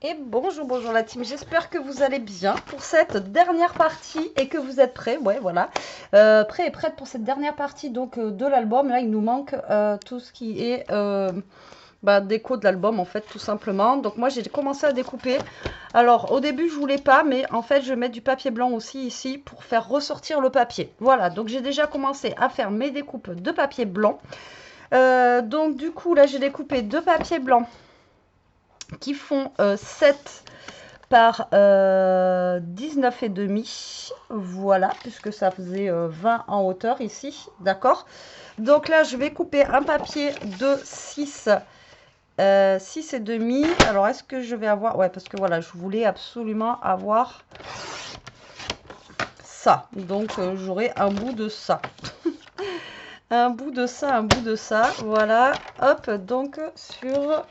Et bonjour, bonjour la team, j'espère que vous allez bien pour cette dernière partie et que vous êtes prêts, ouais voilà, prêts et prêtes pour cette dernière partie donc de l'album. Là il nous manque tout ce qui est déco de l'album en fait tout simplement. Donc moi j'ai commencé à découper. Alors au début je voulais pas, mais en fait je vais mettre du papier blanc aussi ici pour faire ressortir le papier. Voilà, donc j'ai déjà commencé à faire mes découpes de papier blanc. Donc du coup là j'ai découpé deux papiers blancs qui font 7 par 19 et demi, voilà, puisque ça faisait 20 en hauteur ici, d'accord. Donc là, je vais couper un papier de 6 et demi. Alors, est-ce que je vais avoir... Ouais, parce que voilà, je voulais absolument avoir ça. Donc, j'aurai un bout de ça. Un bout de ça, un bout de ça. Voilà, hop, donc sur...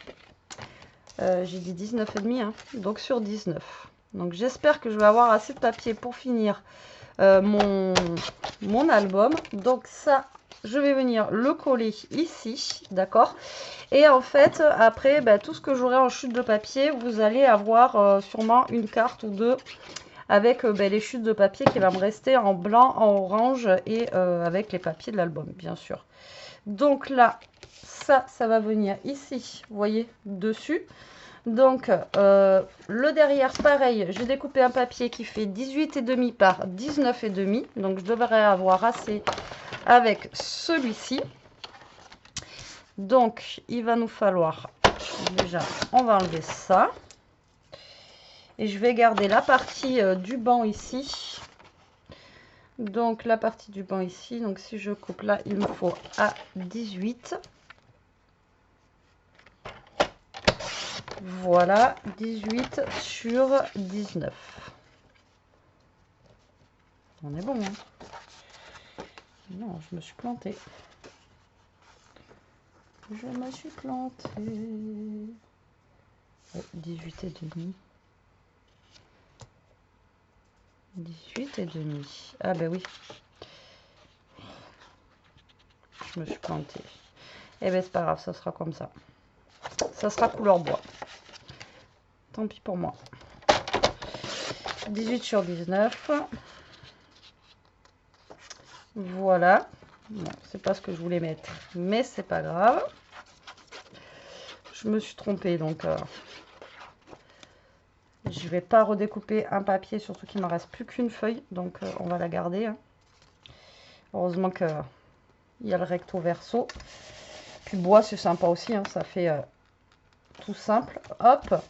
j'ai dit 19 et demi, hein, donc sur 19. Donc j'espère que je vais avoir assez de papier pour finir mon album. Donc ça, je vais venir le coller ici, d'accord. Et en fait, après, tout ce que j'aurai en chute de papier, vous allez avoir sûrement une carte ou deux avec les chutes de papier qui va me rester en blanc, en orange et avec les papiers de l'album, bien sûr. Donc là, ça va venir ici, vous voyez, dessus. Donc, le derrière, pareil, j'ai découpé un papier qui fait 18,5 par 19,5. Donc, je devrais avoir assez avec celui-ci. Donc, il va nous falloir, déjà, on va enlever ça. Et je vais garder la partie du banc ici. Donc, la partie du banc ici. Donc, si je coupe là, il me faut à 18. Voilà, 18 sur 19. On est bon, hein? Non, je me suis plantée. Je me suis plantée. 18 et demi. 18 et demi. Ah ben oui. Je me suis plantée. Eh ben c'est pas grave, ça sera comme ça. Ça sera couleur bois. Tant pis pour moi. 18 sur 19. Voilà. Bon, c'est pas ce que je voulais mettre, mais c'est pas grave. Je me suis trompée, donc je vais pas redécouper un papier, surtout qu'il ne me reste plus qu'une feuille, donc on va la garder. Hein. Heureusement qu'il y a le recto verso. Puis le bois, c'est sympa aussi, hein, ça fait tout simple. Hop.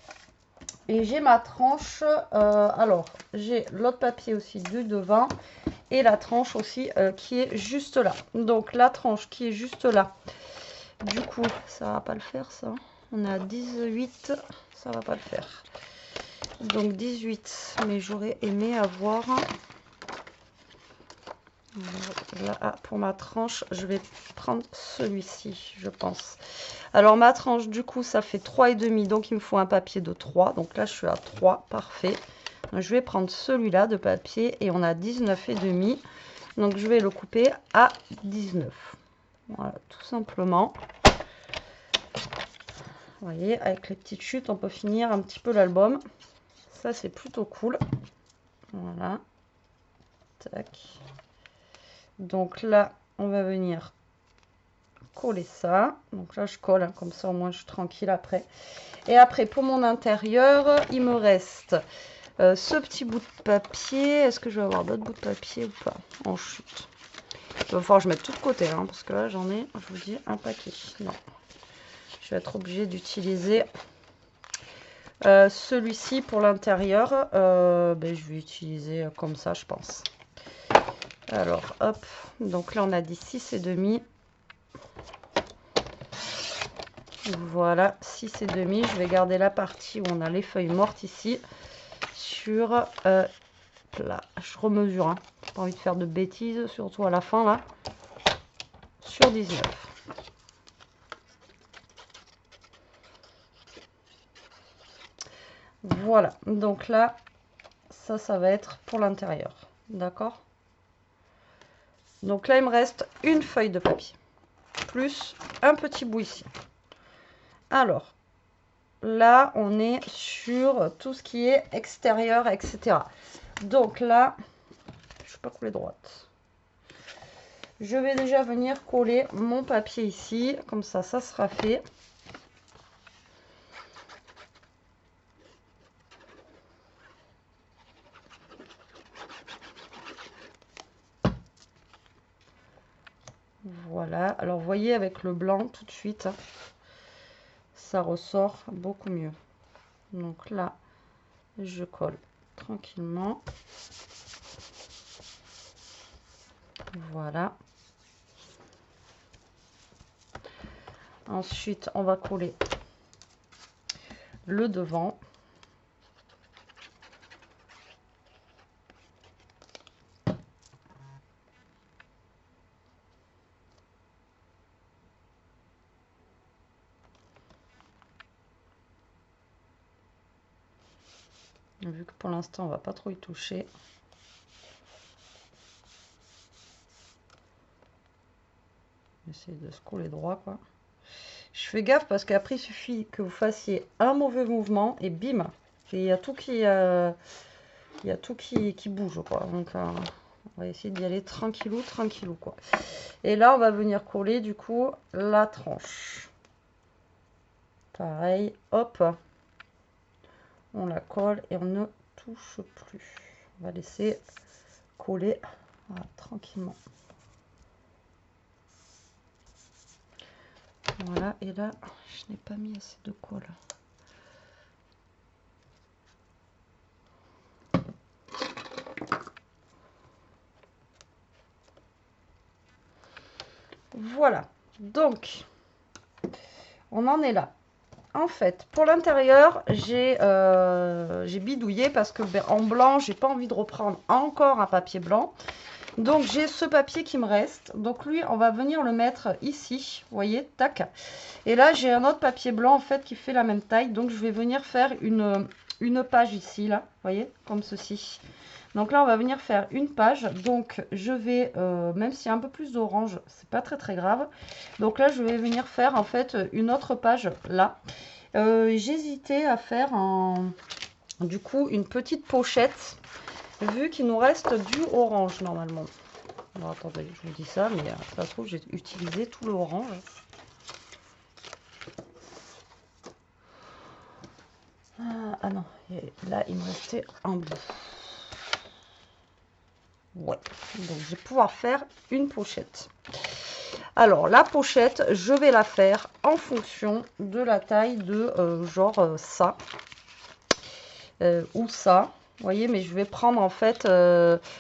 Et j'ai ma tranche. Alors, j'ai l'autre papier aussi du devant. Et la tranche aussi qui est juste là. Donc, la tranche qui est juste là. Du coup, ça va pas le faire, ça. On a 18. Ça va pas le faire. Donc, 18. Mais j'aurais aimé avoir... Là, pour ma tranche, je vais prendre celui-ci, je pense. Alors, ma tranche, du coup, ça fait 3,5. Donc, il me faut un papier de 3. Donc là, je suis à 3. Parfait. Donc, je vais prendre celui-là de papier. Et on a 19,5. Donc, je vais le couper à 19. Voilà, tout simplement. Vous voyez, avec les petites chutes, on peut finir un petit peu l'album. Ça, c'est plutôt cool. Voilà. Tac. Donc là, on va venir coller ça. Donc là, je colle, hein, comme ça au moins je suis tranquille après. Et après, pour mon intérieur, il me reste ce petit bout de papier. Est-ce que je vais avoir d'autres bouts de papier ou pas? En chute. Il va falloir que je mette tout de côté, hein, parce que là, j'en ai, je vous dis, un paquet. Non. Je vais être obligée d'utiliser celui-ci pour l'intérieur. Je vais utiliser comme ça, je pense. Alors, hop. Donc là, on a dit 6,5. Voilà, 6,5. Je vais garder la partie où on a les feuilles mortes ici. Sur... là, je remesure. Hein. J'ai pas envie de faire de bêtises, surtout à la fin, là. Sur 19. Voilà. Donc là, ça va être pour l'intérieur. D'accord? Donc là, il me reste une feuille de papier. Plus un petit bout ici. Alors, là, on est sur tout ce qui est extérieur, etc. Donc là, je ne suis pas collée droite. Je vais déjà venir coller mon papier ici. Comme ça sera fait. Voilà. Alors, vous voyez, avec le blanc, tout de suite, ça ressort beaucoup mieux. Donc là, je colle tranquillement. Voilà. Ensuite, on va coller le devant. Vu que pour l'instant, on va pas trop y toucher. Essayer de se coller droit, quoi. Je fais gaffe parce qu'après, il suffit que vous fassiez un mauvais mouvement et bim, il y a tout qui, bouge, quoi. Donc, on va essayer d'y aller tranquillou, tranquillou, quoi. Et là, on va venir coller, du coup, la tranche. Pareil, hop. On la colle et on ne touche plus. On va laisser coller tranquillement. Voilà, et là, je n'ai pas mis assez de colle. Voilà, donc, on en est là. En fait, pour l'intérieur, j'ai bidouillé parce que en blanc, j'ai pas envie de reprendre encore un papier blanc. Donc, j'ai ce papier qui me reste. Donc, lui, on va venir le mettre ici. Vous voyez, tac. Et là, j'ai un autre papier blanc, en fait, qui fait la même taille. Donc, je vais venir faire une page ici, là. Vous voyez, comme ceci. Donc là, on va venir faire une page. Donc, je vais, même s'il y a un peu plus d'orange, c'est pas très, très grave. Donc là, je vais venir faire, en fait, une autre page, là. J'hésitais à faire, du coup, une petite pochette, vu qu'il nous reste du orange, normalement. Bon, attendez, je vous dis ça, mais ça se trouve, j'ai utilisé tout le orange. Ah non, là, il me restait un bout. Ouais, donc je vais pouvoir faire une pochette. Alors, la pochette, je vais la faire en fonction de la taille de genre ça ou ça. Vous voyez, mais je vais prendre en fait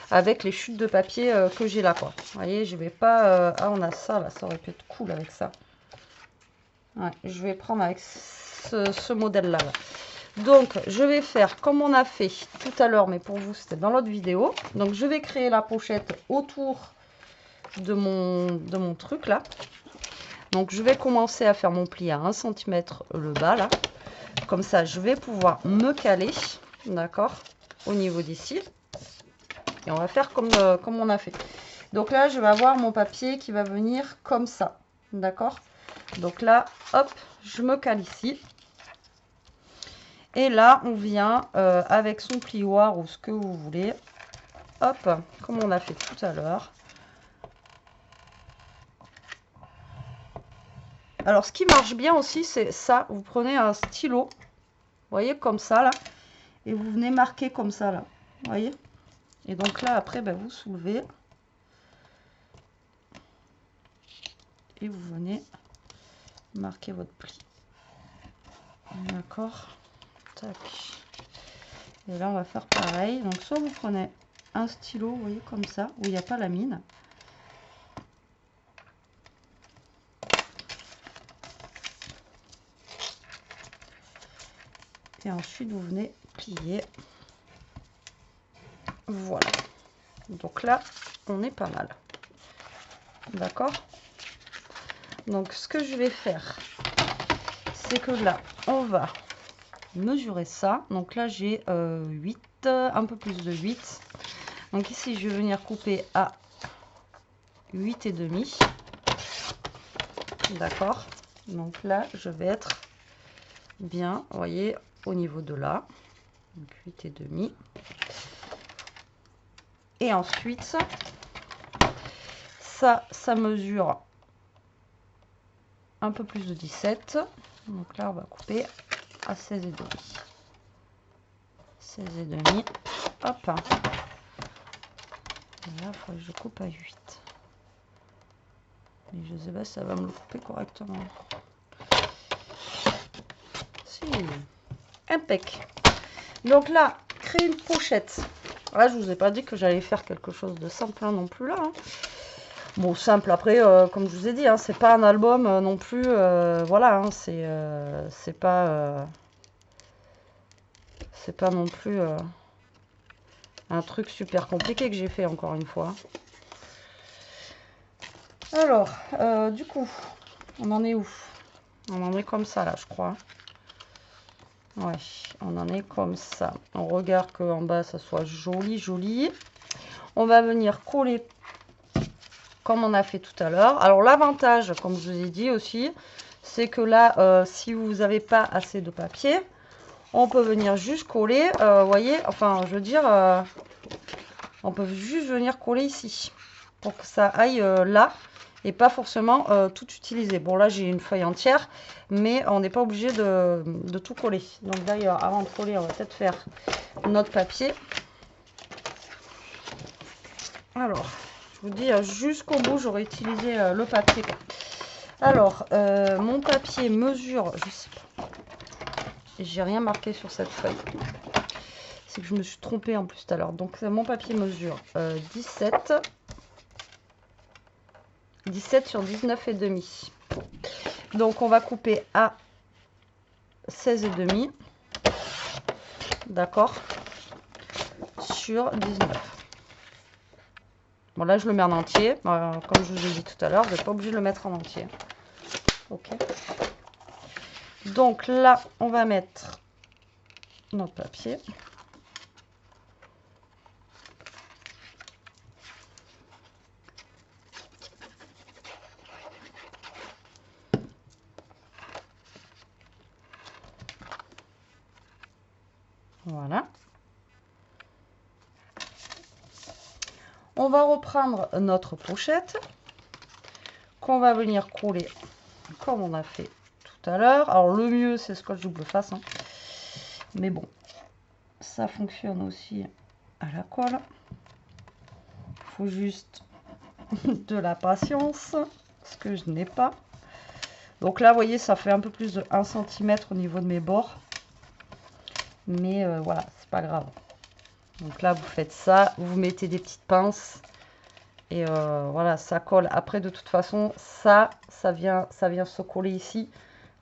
avec les chutes de papier que j'ai là, quoi. Vous voyez, je vais pas... ah, on a ça là, ça aurait pu être cool avec ça. Ouais, je vais prendre avec ce modèle-là. Là. Donc, je vais faire comme on a fait tout à l'heure, mais pour vous, c'était dans l'autre vidéo. Donc, je vais créer la pochette autour de mon truc, là. Donc, je vais commencer à faire mon pli à 1 cm le bas, là. Comme ça, je vais pouvoir me caler, d'accord, au niveau d'ici. Et on va faire comme on a fait. Donc là, je vais avoir mon papier qui va venir comme ça, d'accord. Donc là, hop, je me cale ici. Et là, on vient avec son plioir ou ce que vous voulez. Hop, comme on a fait tout à l'heure. Alors, ce qui marche bien aussi, c'est ça. Vous prenez un stylo, vous voyez, comme ça, là. Et vous venez marquer comme ça, là. Vous voyez. Et donc là, après, ben, vous soulevez. Et vous venez marquer votre pli. D'accord. Tac. Et là, on va faire pareil. Donc, soit vous prenez un stylo, vous voyez, comme ça, où il n'y a pas la mine. Et ensuite, vous venez plier. Voilà. Donc là, on est pas mal. D'accord. Donc, ce que je vais faire, c'est que là, on va mesurer ça. Donc là, j'ai 8, un peu plus de 8. Donc ici, je vais venir couper à 8,5. D'accord. Donc là, je vais être bien, vous voyez, au niveau de là. Donc 8,5. Et ensuite, ça mesure un peu plus de 17. Donc là, on va couper à 16,5. 16,5. Hop. Et là, il faut que je coupe à 8. Mais je sais pas si ça va me le couper correctement. Si. Impec. Donc là, créer une pochette. Là, je vous ai pas dit que j'allais faire quelque chose de simple non plus là. Hein. Bon, simple, après, comme je vous ai dit, hein, c'est pas un album non plus, voilà, hein, c'est pas non plus un truc super compliqué que j'ai fait, encore une fois. Alors, du coup, on en est où? On en est comme ça, là, je crois. Ouais, on en est comme ça. On regarde qu'en bas, ça soit joli, joli. On va venir coller comme on a fait tout à l'heure. Alors l'avantage, comme je vous ai dit aussi, c'est que là, si vous n'avez pas assez de papier, on peut venir juste coller, vous voyez, enfin je veux dire, on peut juste venir coller ici, pour que ça aille là, et pas forcément tout utiliser. Bon là j'ai une feuille entière, mais on n'est pas obligé de tout coller. Donc d'ailleurs, avant de coller, on va peut-être faire notre papier. Alors... je vous dis, jusqu'au bout, j'aurais utilisé le papier. Alors, mon papier mesure, je sais pas, j'ai rien marqué sur cette feuille. C'est que je me suis trompée en plus tout à l'heure. Donc, mon papier mesure 17 sur 19,5. Donc, on va couper à 16,5. D'accord, sur 19. Bon, là, je le mets en entier. Comme je vous ai dit tout à l'heure, vous n'êtes pas obligé de le mettre en entier. Ok. Donc là, on va mettre notre papier. Voilà. On va reprendre notre pochette qu'on va venir coller comme on a fait tout à l'heure. Alors le mieux c'est scotch double face, hein. Mais bon, ça fonctionne aussi à la colle. Il faut juste de la patience, ce que je n'ai pas. Donc là, vous voyez, ça fait un peu plus de 1 cm au niveau de mes bords. Mais voilà, c'est pas grave. Donc là, vous faites ça, vous mettez des petites pinces. Et voilà, ça colle. Après, de toute façon, ça vient se coller ici.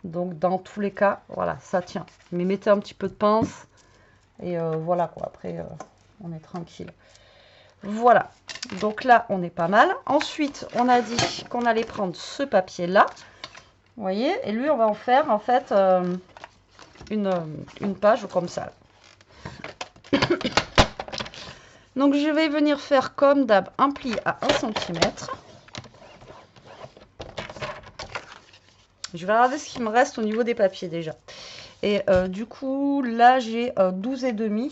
Donc, dans tous les cas, voilà, ça tient. Mais mettez un petit peu de pince. Et voilà, quoi. Après, on est tranquille. Voilà. Donc là, on est pas mal. Ensuite, on a dit qu'on allait prendre ce papier-là. Vous voyez? Et lui, on va en faire, en fait, une page comme ça. Donc, je vais venir faire comme d'hab un pli à 1 cm. Je vais regarder ce qui me reste au niveau des papiers déjà. Et du coup, là, j'ai 12,5.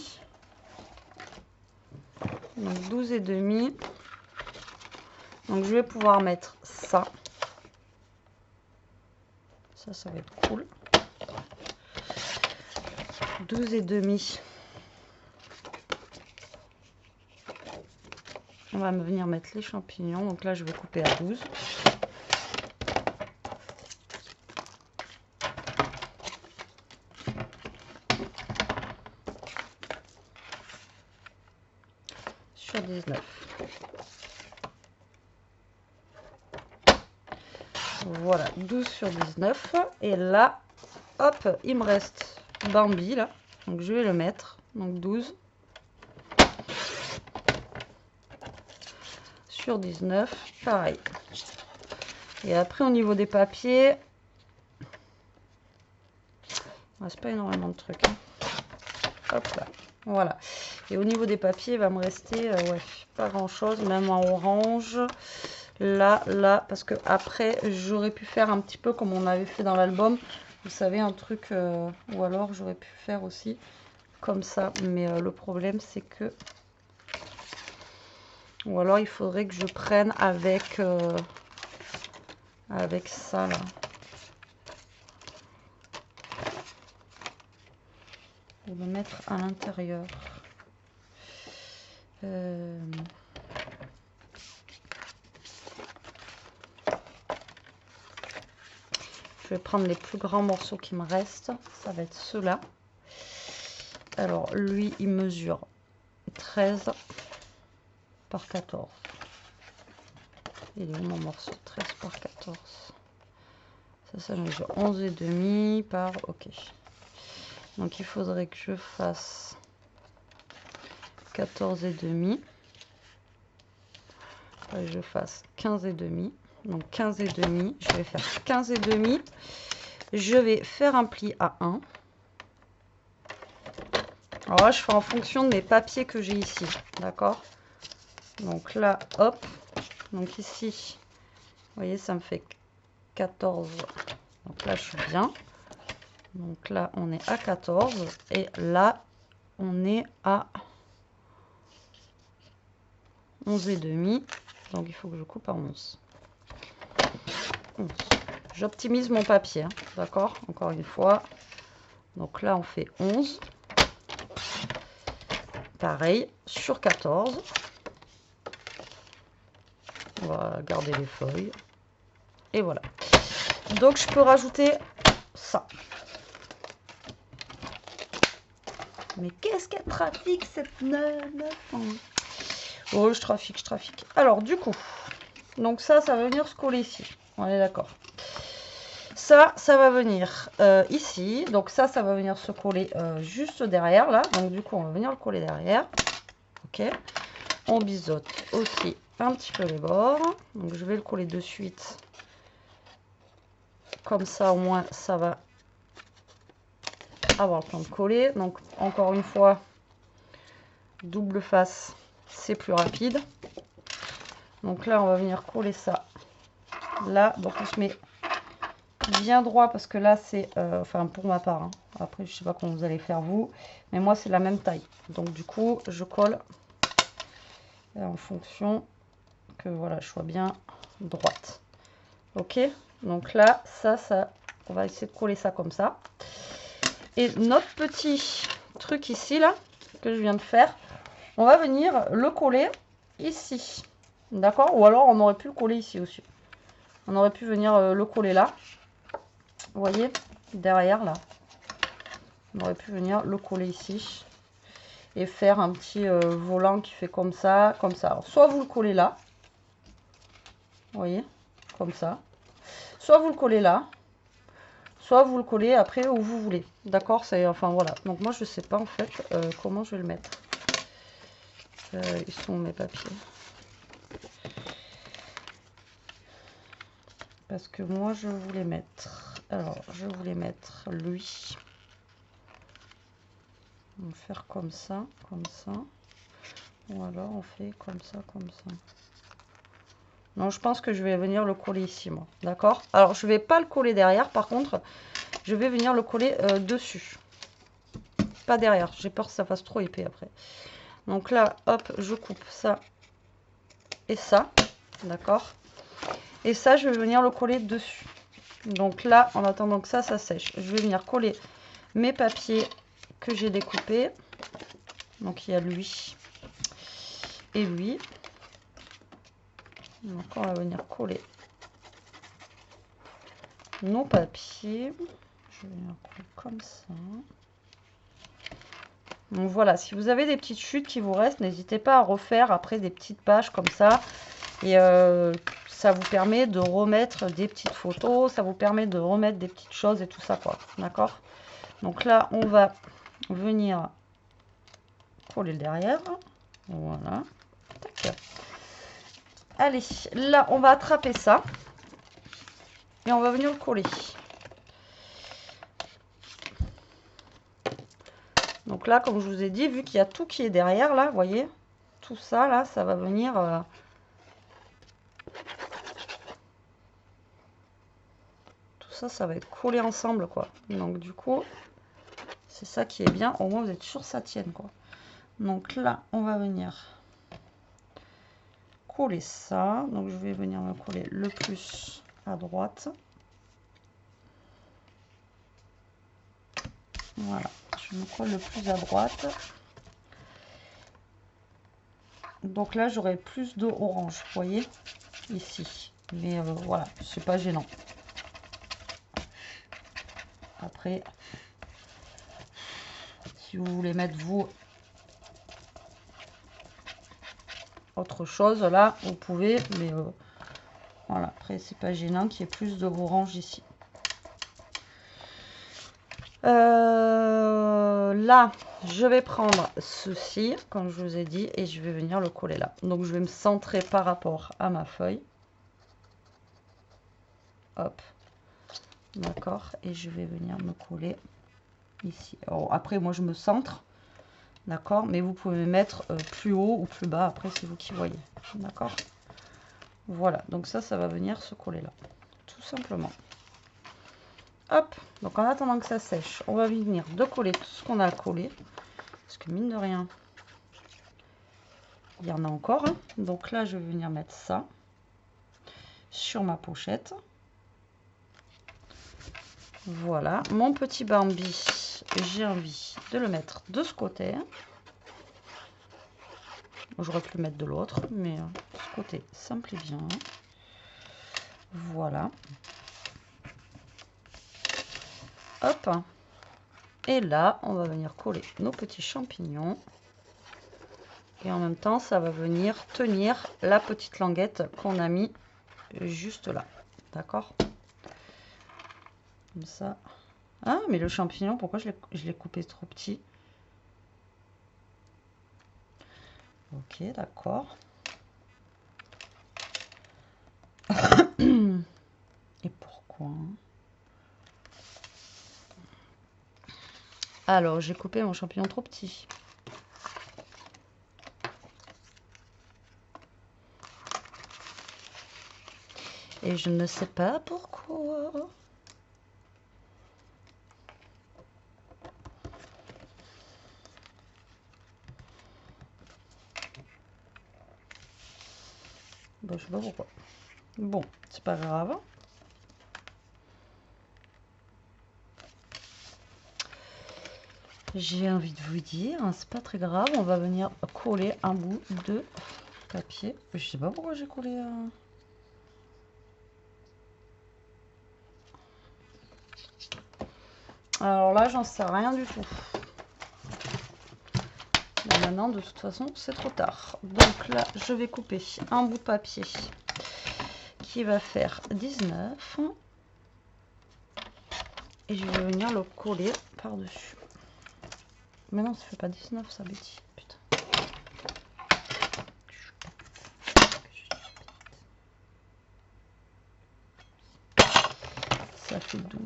Donc, 12,5. Donc, je vais pouvoir mettre ça. Ça va être cool. 12,5. On va venir mettre les champignons. Donc là, je vais couper à 12. Sur 19. Voilà, 12 sur 19. Et là, hop, il me reste Bambi, là. Donc, je vais le mettre. Donc, 12. Sur 19, pareil. Et après, au niveau des papiers, il ne reste pas énormément de trucs. Hein. Hop là, voilà. Et au niveau des papiers, il va me rester ouais, pas grand chose, même en orange. Là, parce que après, j'aurais pu faire un petit peu comme on avait fait dans l'album. Vous savez, un truc, ou alors j'aurais pu faire aussi comme ça, mais le problème c'est que, ou alors il faudrait que je prenne avec ça là, et le mettre à l'intérieur. Je vais prendre les plus grands morceaux qui me restent. Ça va être ceux-là. Alors, lui, il mesure 13 par 14. Il est où mon morceau? 13 par 14. Ça mesure 11,5 par... Ok. Donc, il faudrait que je fasse 14,5. Et je fasse 15,5. Donc 15,5, je vais faire 15,5. Je vais faire un pli à 1. Alors là, je fais en fonction de mes papiers que j'ai ici. D'accord? Donc là, hop. Donc ici, vous voyez, ça me fait 14. Donc là, je suis bien. Donc là, on est à 14. Et là, on est à 11,5. Donc il faut que je coupe à 11. J'optimise mon papier, hein, d'accord? Encore une fois. Donc là, on fait 11. Pareil, sur 14. On va garder les feuilles. Et voilà. Donc, je peux rajouter ça. Mais qu'est-ce qu'elle trafique, cette meuf? Oh, je trafique. Alors, du coup, donc ça va venir se coller ici. On est d'accord. Ça va venir ici. Donc ça va venir se coller juste derrière, là. Donc du coup, on va venir le coller derrière. Ok. On biseaute aussi un petit peu les bords. Donc je vais le coller de suite. Comme ça, au moins, ça va avoir le temps de coller. Donc encore une fois, double face, c'est plus rapide. Donc là, on va venir coller ça là. Donc on se met bien droit parce que là c'est enfin pour ma part, hein. Après je sais pas comment vous allez faire vous, mais moi c'est la même taille, donc du coup je colle en fonction que voilà je sois bien droite. Ok, donc là ça on va essayer de coller ça comme ça. Et notre petit truc ici là que je viens de faire, on va venir le coller ici, d'accord? Ou alors on aurait pu le coller ici aussi, on aurait pu venir le coller là. Vous voyez, derrière là, on aurait pu venir le coller ici et faire un petit volant qui fait comme ça, comme ça. Alors, soit vous le collez là, vous voyez, comme ça. Soit vous le collez là, soit vous le collez après où vous voulez. D'accord? C'est enfin voilà. Donc moi je sais pas en fait comment je vais le mettre. Ils sont mes papiers. Parce que moi je voulais mettre. Alors je voulais mettre lui. On va faire comme ça, comme ça. Ou alors on fait comme ça, comme ça. Non, je pense que je vais venir le coller ici, moi. D'accord? Alors, je ne vais pas le coller derrière. Par contre, je vais venir le coller dessus. Pas derrière. J'ai peur que ça fasse trop épais après. Donc là, hop, je coupe ça et ça. D'accord? Et ça, je vais venir le coller dessus. Donc là, en attendant que ça sèche, je vais venir coller mes papiers que j'ai découpés. Donc, il y a lui et lui. Donc, on va venir coller nos papiers. Je vais venir coller comme ça. Donc voilà, si vous avez des petites chutes qui vous restent, n'hésitez pas à refaire après des petites pages comme ça. Et ça vous permet de remettre des petites photos, ça vous permet de remettre des petites choses et tout ça, quoi. D'accord? Donc là, on va venir coller le derrière. Voilà. Tac. Allez, là, on va attraper ça. Et on va venir le coller. Donc là, comme je vous ai dit, vu qu'il y a tout qui est derrière, là, vous voyez, tout ça, là, ça va venir... tout ça, ça va être collé ensemble, quoi. Donc du coup, c'est ça qui est bien. Au moins, vous êtes sûr que ça tienne, quoi. Donc là, on va venir coller ça. Donc je vais venir me coller le plus à droite. Voilà, je me colle le plus à droite. Donc là, j'aurai plus d'orange, vous voyez, ici. Mais voilà, c'est pas gênant. Après, si vous voulez mettre vous autre chose, là, vous pouvez. Mais voilà, après, c'est pas gênant qu'il y ait plus d'orange ici. Là, je vais prendre ceci, comme je vous ai dit, et je vais venir le coller là. Donc, je vais me centrer par rapport à ma feuille. Hop. D'accord. Et je vais venir me coller ici. Alors, après, moi, je me centre. D'accord. Mais vous pouvez mettre plus haut ou plus bas. Après, c'est vous qui voyez. D'accord. Voilà. Donc, ça va venir se coller là. Tout simplement. Hop. Donc, en attendant que ça sèche, on va venir de coller tout ce qu'on a à coller. Parce que mine de rien, il y en a encore. Hein. Donc là, je vais venir mettre ça sur ma pochette. Voilà. Mon petit Bambi, j'ai envie de le mettre de ce côté. J'aurais pu le mettre de l'autre, mais de ce côté, ça me plaît bien. Voilà. Hop. Et là, on va venir coller nos petits champignons. Et en même temps, ça va venir tenir la petite languette qu'on a mis juste là. D'accord? Comme ça. Ah, mais le champignon, pourquoi je l'ai coupé trop petit? Ok, d'accord. Et pourquoi? Alors, j'ai coupé mon champignon trop petit. Et je ne sais pas pourquoi. Bon, je sais pas pourquoi. Bon, c'est pas grave. J'ai envie de vous dire, c'est pas très grave. On va venir coller un bout de papier. Je sais pas pourquoi j'ai collé. Alors là, j'en sais rien du tout. Mais maintenant, de toute façon, c'est trop tard. Donc là, je vais couper un bout de papier qui va faire 19. Et je vais venir le coller par-dessus. Mais non, ça fait pas 19, ça, Betty. Putain. Ça fait 12.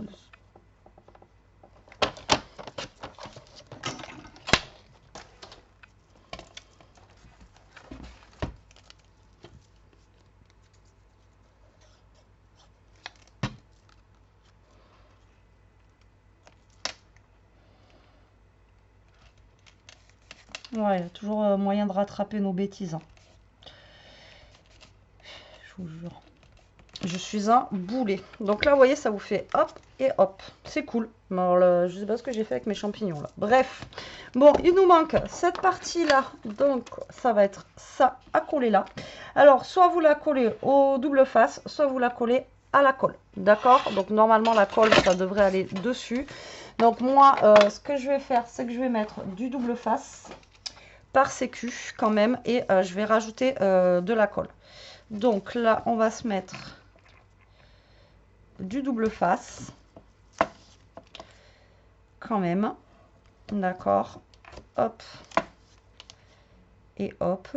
Ouais, il y a toujours moyen de rattraper nos bêtises. Hein. Je vous jure. Je suis un boulet. Donc là, vous voyez, ça vous fait hop et hop. C'est cool. Alors, là, je sais pas ce que j'ai fait avec mes champignons là. Bref. Bon, il nous manque cette partie-là. Donc, ça va être ça à coller là. Alors, soit vous la collez au double face, soit vous la collez à la colle. D'accord? Donc, normalement, la colle, ça devrait aller dessus. Donc, moi, ce que je vais faire, c'est que je vais mettre du double face par sécu quand même. Et je vais rajouter de la colle. Donc là, on va se mettre du double face quand même, d'accord, hop et hop,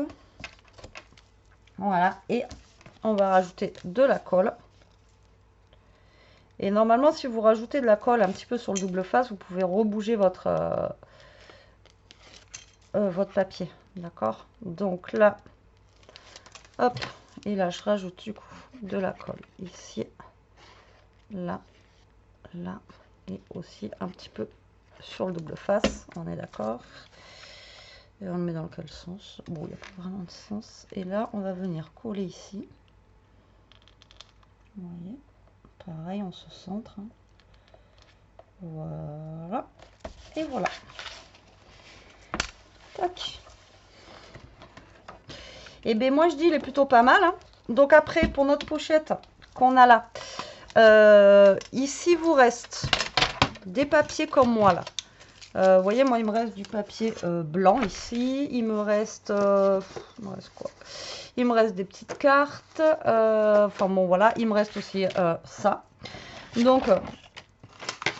voilà, et on va rajouter de la colle. Et normalement, si vous rajoutez de la colle un petit peu sur le double face, vous pouvez rebouger votre papier, d'accord. Donc là, hop, et là je rajoute du coup de la colle ici, là là et aussi un petit peu sur le double face, on est d'accord. Et on le met dans quel sens? Bon, il n'y a pas vraiment de sens. Et là, on va venir coller ici. Vous voyez, pareil, on se centre. Hein. Voilà. Et voilà. Tac. Et bien, moi, je dis, il est plutôt pas mal. Hein. Donc, après, pour notre pochette qu'on a là, ici, vous reste des papiers comme moi, là. Vous voyez, moi, il me reste du papier blanc ici. Il me reste quoi? Il me reste des petites cartes. Enfin, bon, voilà. Il me reste aussi ça. Donc,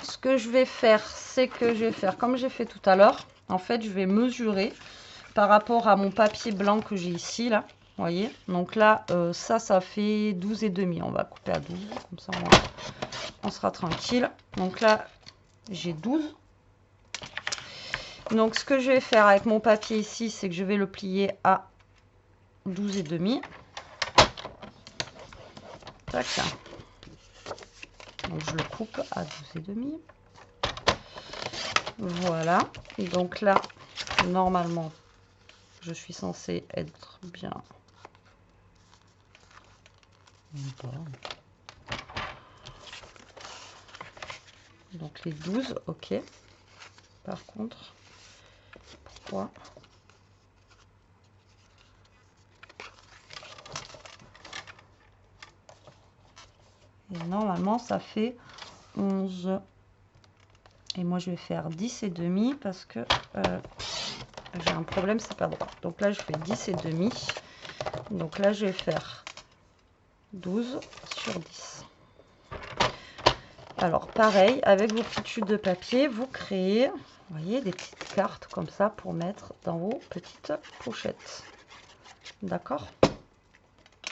ce que je vais faire, c'est que je vais faire comme j'ai fait tout à l'heure. En fait, je vais mesurer par rapport à mon papier blanc que j'ai ici, là. Vous voyez? Donc là, ça fait 12,5. On va couper à 12. Comme ça, on sera tranquille. Donc là, j'ai 12. Donc, ce que je vais faire avec mon papier ici, c'est que je vais le plier à 12,5. Tac. Donc, je le coupe à 12,5. Voilà. Et donc là, normalement, je suis censée être bien. Donc, les 12, ok. Par contre, pourquoi ? Et normalement, ça fait 11. Et moi, je vais faire 10,5 parce que j'ai un problème, c'est pas droit. Donc là, je fais 10,5. Donc là, je vais faire 12 sur 10. Alors, pareil, avec vos petites chutes de papier, vous créez, vous voyez, des petites cartes comme ça pour mettre dans vos petites pochettes. D'accord ?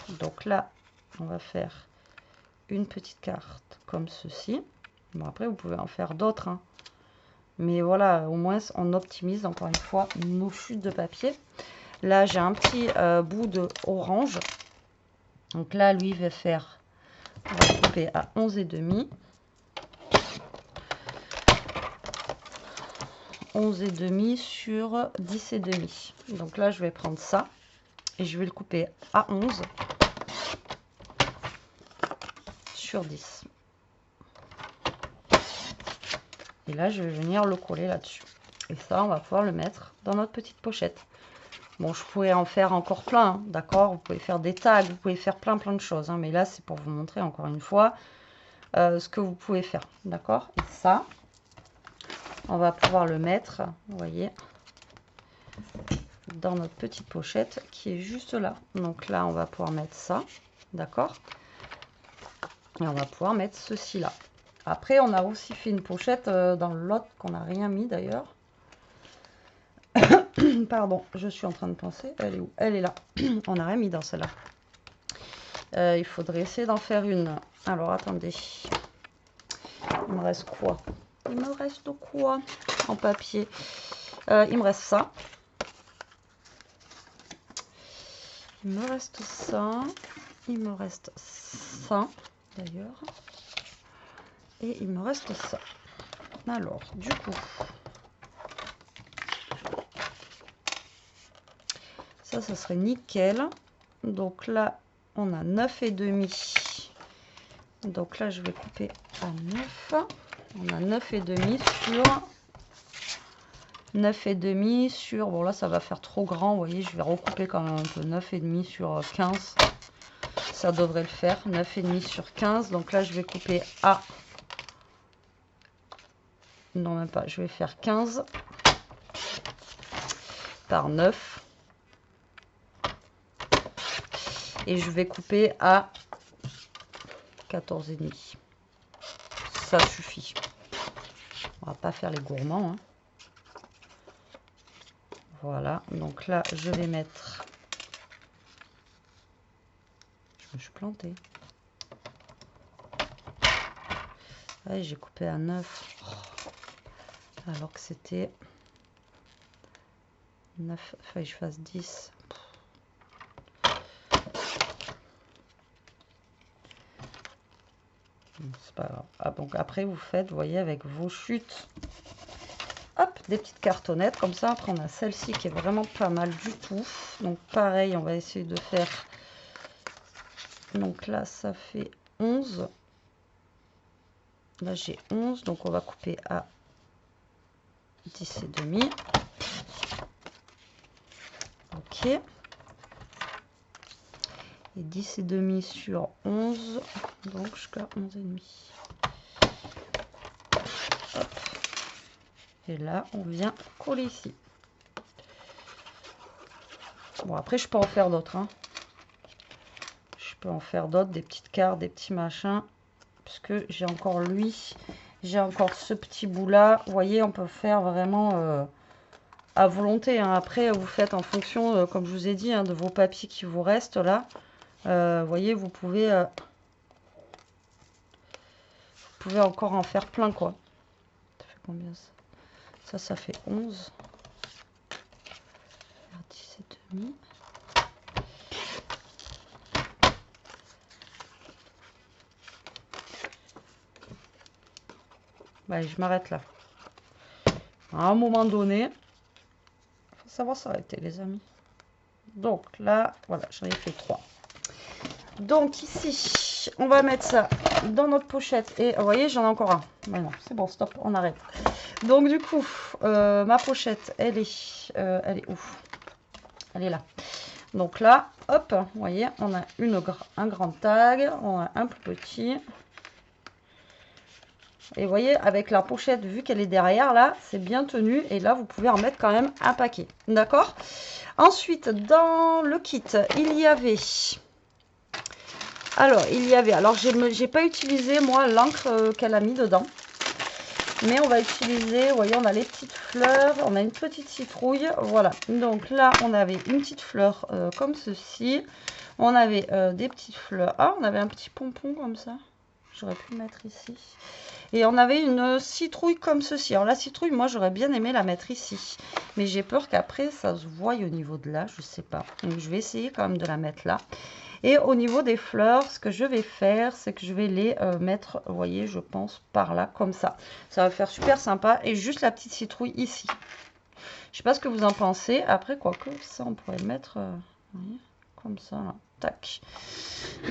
Donc là, on va faire une petite carte comme ceci. Bon, après, vous pouvez en faire d'autres. Hein. Mais voilà, au moins, on optimise encore une fois nos chutes de papier. Là, j'ai un petit bout de orange. Donc là, lui, va faire, on va couper à 11,5. 11,5 sur 10,5. Donc là, je vais prendre ça et je vais le couper à 11 sur 10. Et là, je vais venir le coller là-dessus. Et ça, on va pouvoir le mettre dans notre petite pochette. Bon, je pourrais en faire encore plein, hein, d'accord? Vous pouvez faire des tags, vous pouvez faire plein de choses. Hein, mais là, c'est pour vous montrer encore une fois ce que vous pouvez faire, d'accord? Et ça, on va pouvoir le mettre, vous voyez, dans notre petite pochette qui est juste là. Donc là, on va pouvoir mettre ça, d'accord? Et on va pouvoir mettre ceci là. Après, on a aussi fait une pochette dans l'autre qu'on n'a rien mis d'ailleurs. Pardon, je suis en train de penser. Elle est où? Elle est là. On n'a rien mis dans celle-là. Il faudrait essayer d'en faire une. Alors, attendez. Il me reste quoi? Il me reste quoi en papier? Il me reste ça. Il me reste ça. Il me reste ça, d'ailleurs. Et il me reste ça. Alors, du coup... Ça serait nickel. Donc là, on a 9,5. Donc là, je vais couper à 9. On a 9,5 sur 9,5 sur... Bon, là, ça va faire trop grand. Vous voyez, je vais recouper quand même un peu. 9,5 sur 15. Ça devrait le faire. 9,5 sur 15. Donc là, je vais couper à... Non, même pas. Je vais faire 15 par 9. Et je vais couper à 14,5. Ça suffit. On va pas faire les gourmands. Hein. Voilà. Donc là, je vais mettre... Je me suis plantée. Ouais, j'ai coupé à 9. Oh. Alors que c'était 9. Il fallait que je fasse 10. C'est pas grave. Ah, donc après, vous faites, vous voyez, avec vos chutes, hop, des petites cartonnettes comme ça. Après, on a celle-ci qui est vraiment pas mal du tout. Donc pareil, on va essayer de faire. Donc là, ça fait 11. Là, j'ai 11. Donc on va couper à 10 et demi. Ok. Et 10 et demi sur 11. Donc jusqu'à 11 et demi. Hop. Et là, on vient coller ici. Bon, après, je peux en faire d'autres. Hein. Je peux en faire d'autres, des petites cartes, des petits machins. Parce que j'ai encore lui. J'ai encore ce petit bout là. Vous voyez, on peut faire vraiment à volonté. Hein. Après, vous faites en fonction, comme je vous ai dit, hein, de vos papiers qui vous restent là. Vous voyez, vous pouvez encore en faire plein, quoi. Ça fait combien ça? Ça fait 11. 10 et demi. Bah, je m'arrête là. À un moment donné, il faut savoir s'arrêter, les amis. Donc là, voilà, j'en ai fait 3. Donc ici, on va mettre ça dans notre pochette. Et vous voyez, j'en ai encore un. Maintenant, c'est bon, stop, on arrête. Donc du coup, ma pochette, elle est où? Elle est là. Donc là, hop, vous voyez, on a un grand tag, on a un plus petit. Et vous voyez, avec la pochette, vu qu'elle est derrière, là, c'est bien tenu. Et là, vous pouvez en mettre quand même un paquet. D'accord? Ensuite, dans le kit, il y avait... Alors, j'ai pas utilisé, moi, l'encre qu'elle a mis dedans. Mais on va utiliser, vous voyez, on a les petites fleurs, on a une petite citrouille. Voilà. Donc là, on avait une petite fleur comme ceci. On avait des petites fleurs. Ah, on avait un petit pompon comme ça. J'aurais pu le mettre ici. Et on avait une citrouille comme ceci. Alors la citrouille, moi j'aurais bien aimé la mettre ici. Mais j'ai peur qu'après ça se voie au niveau de là, je sais pas. Donc je vais essayer quand même de la mettre là. Et au niveau des fleurs, ce que je vais faire, c'est que je vais les mettre, vous voyez, je pense par là, comme ça. Ça va faire super sympa. Et juste la petite citrouille ici. Je sais pas ce que vous en pensez. Après, quoique, ça on pourrait le mettre, vous voyez, comme ça, là. Tac.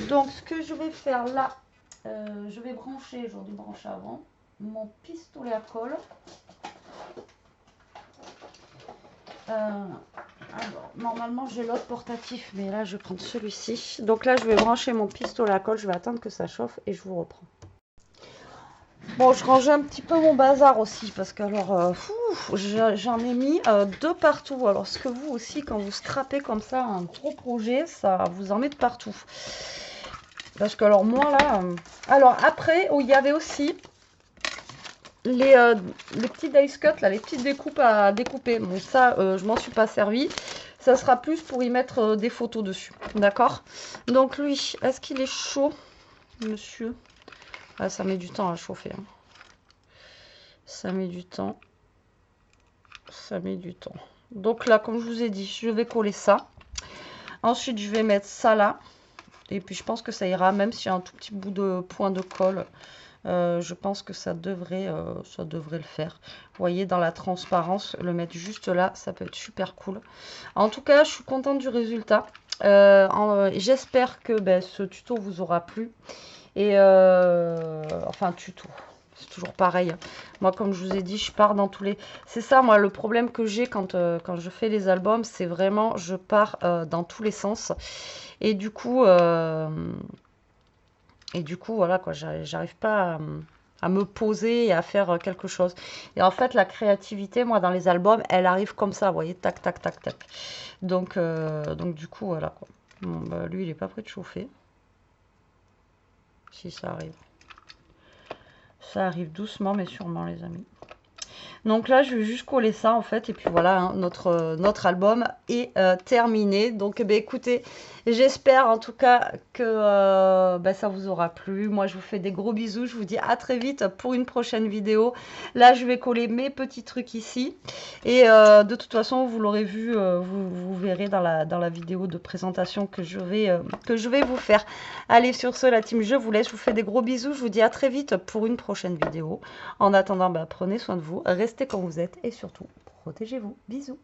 Donc ce que je vais faire là, je vais brancher, j'aurais dû brancher avant, mon pistolet à colle. Alors, normalement j'ai l'autre portatif, mais là je vais prendre celui-ci. Donc là je vais brancher mon pistolet à colle, je vais attendre que ça chauffe et je vous reprends. Bon, je rangeais un petit peu mon bazar aussi, parce que alors, j'en ai mis de partout. Alors, ce que vous aussi, quand vous scrapez comme ça un gros projet, ça vous en met de partout. Parce que alors moi là, alors après, il y avait aussi les petits dice cut, là, les petites découpes à découper. Bon ça, je m'en suis pas servi. Ça sera plus pour y mettre des photos dessus. D'accord? Donc lui, est-ce qu'il est chaud, monsieur? Ah, ça met du temps à chauffer. Hein. Ça met du temps. Ça met du temps. Donc là, comme je vous ai dit, je vais coller ça. Ensuite, je vais mettre ça là. Et puis, je pense que ça ira, même s'il y a un tout petit bout de point de colle. Je pense que ça devrait le faire. Vous voyez, dans la transparence, le mettre juste là, ça peut être super cool. En tout cas, je suis contente du résultat. J'espère que ce tuto vous aura plu. Et enfin, tuto. C'est toujours pareil. Moi, comme je vous ai dit, je pars dans tous les... C'est ça, moi, le problème que j'ai quand je fais les albums, c'est vraiment, je pars dans tous les sens. Et du coup, voilà, quoi, j'arrive pas à me poser et à faire quelque chose. Et en fait, la créativité, moi, dans les albums, elle arrive comme ça, vous voyez, tac, tac, tac, tac. Donc du coup, voilà, quoi. Bon, bah, lui, il est pas prêt de chauffer. Si ça arrive. Ça arrive doucement, mais sûrement, les amis. Donc là, je vais juste coller ça en fait. Et puis voilà, hein, notre album est terminé. Donc écoutez, j'espère en tout cas que ça vous aura plu. Moi, je vous fais des gros bisous. Je vous dis à très vite pour une prochaine vidéo. Là, je vais coller mes petits trucs ici. Et de toute façon, vous l'aurez vu, vous verrez dans la vidéo de présentation que je vais vous faire. Allez, sur ce, la team, je vous laisse. Je vous fais des gros bisous. Je vous dis à très vite pour une prochaine vidéo. En attendant, prenez soin de vous, restez comme vous êtes et surtout, protégez-vous. Bisous.